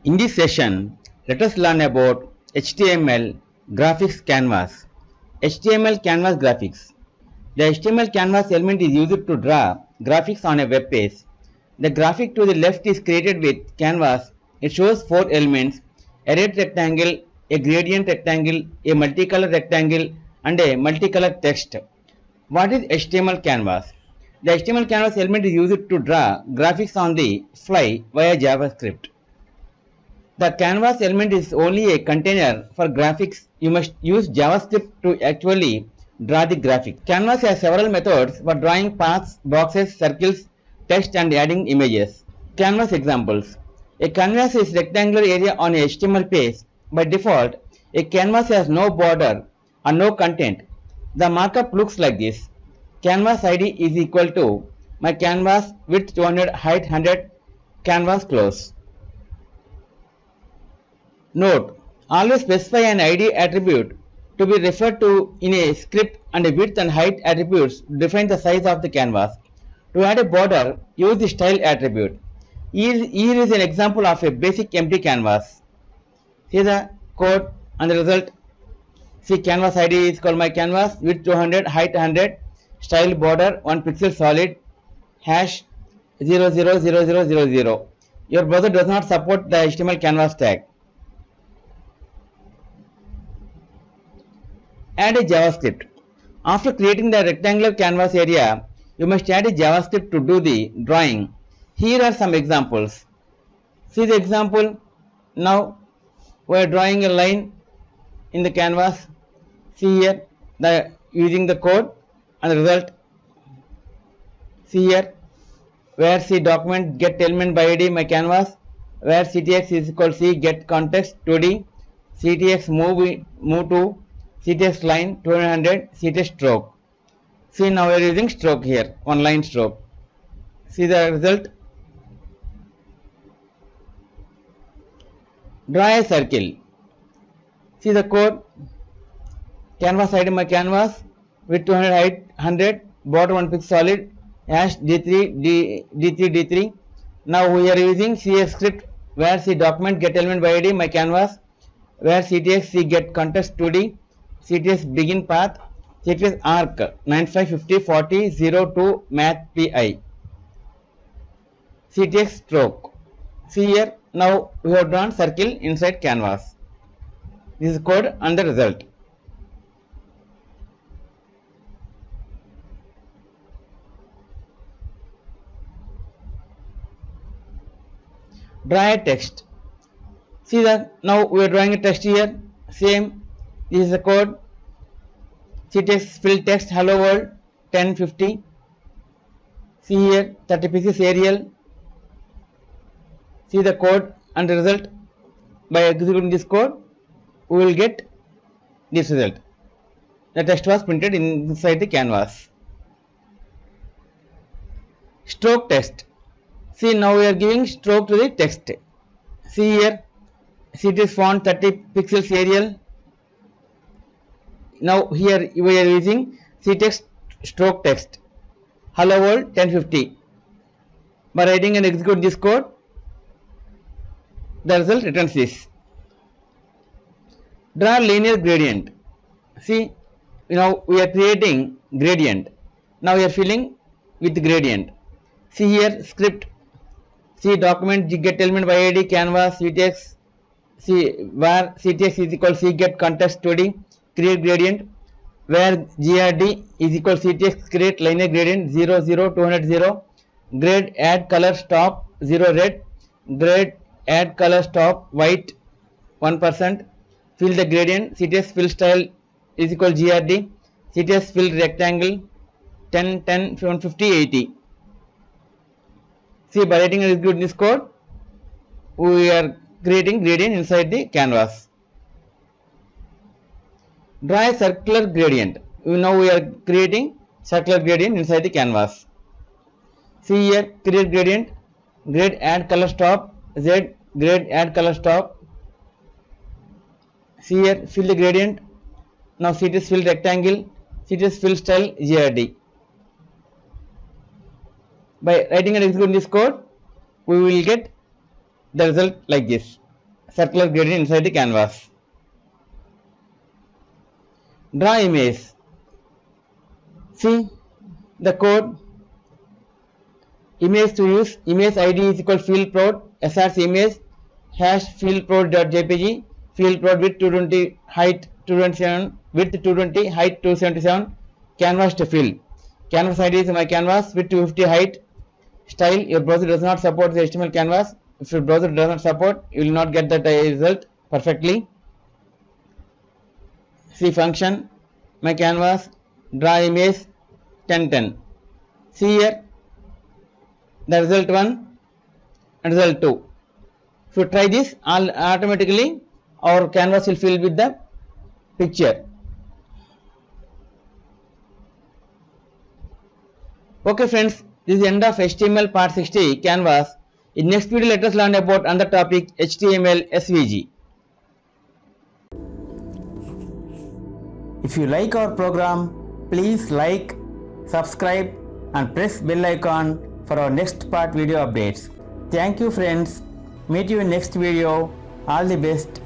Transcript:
In this session, let us learn about HTML graphics canvas. HTML canvas graphics. The HTML canvas element is used to draw graphics on a web page. The graphic to the left is created with canvas. It shows four elements: a red rectangle, a gradient rectangle, a multicolor rectangle, and a multicolor text. What is HTML canvas? The HTML canvas element is used to draw graphics on the fly via JavaScript. The canvas element is only a container for graphics. You must use JavaScript to actually draw the graphic. Canvas has several methods for drawing paths, boxes, circles, text and adding images. Canvas examples. A canvas is rectangular area on a HTML page. By default, a canvas has no border and no content. The markup looks like this. Canvas ID is equal to my canvas width 200, height 100, canvas close. Note: always specify an ID attribute to be referred to in a script and a width and height attributes to define the size of the canvas. To add a border, use the style attribute. Here is an example of a basic empty canvas. See the code and the result. See, canvas ID is called my canvas, width 200, height 100, style border 1 pixel solid, hash 000000. Your browser does not support the HTML canvas tag. Add a JavaScript. After creating the rectangular canvas area, you must add a JavaScript to do the drawing. Here are some examples. See the example. Now we are drawing a line in the canvas. See here, using the code and the result. See here, where C document get element by ID my canvas, where CTX is equal C get context 2D, CTX move to CTX line 200, CTX stroke. See, now we are using stroke here, one line stroke. See the result. Draw a circle. See the code. Canvas ID my canvas, width 200, height 100, border 1 pixel solid, hash D3. Now we are using CS script where C document get element by ID my canvas, where CTX C get context 2D, CTS begin path, CTS arc 95504002 math pi, CTX stroke. See here, now we have drawn circle inside canvas. This is code and the result. Draw a text. See that now we are drawing a text here. Same. This is the code. CTX fill text hello world 1050. See here 30 pixels Arial. See the code and the result. By executing this code, we will get this result. The text was printed inside the canvas. Stroke text. See, now we are giving stroke to the text. See here, CTX font 30 pixels Arial. Now here we are using CTX stroke text hello world 1050. By writing and execute this code, the result returns this. Draw linear gradient. See, now we are creating gradient. Now we are filling with gradient. See here script. See document get element by ID canvas CTX. See where CTX is equal C get context 2D, create gradient, where GRD is equal CTX create linear gradient 00200, grade add color stop 0 red, grade add color stop white 1%, fill the gradient, CTS fill style is equal GRD, CTS fill rectangle 10 10 150 80. See, by writing and executing this code, we are creating gradient inside the canvas. Draw a circular gradient. Now we are creating circular gradient inside the canvas. See here, create gradient, grade add color stop Z, grade add color stop. See here, fill the gradient. Now CTS fill rectangle, CTS fill style GRD. By writing and executing this code, we will get the result like this. circular gradient inside the canvas. Draw image. See the code. Image to use. Image ID is equal fieldprod src image hash fieldprod.jpg fieldprod width 220 height 227 width 220 height 277 canvas to fill. Canvas ID is my canvas width 250 height. Style, your browser does not support the HTML canvas. If your browser does not support, you will not get that result perfectly. See function, my canvas, draw image 1010. See here the result 1 and result 2. If you try this, automatically our canvas will fill with the picture. Okay friends, this is the end of HTML part 60 canvas. In next video let us learn about another topic, HTML SVG. If you like our program, please like, subscribe and press bell icon for our next part video updates. Thank you friends. Meet you in next video. All the best.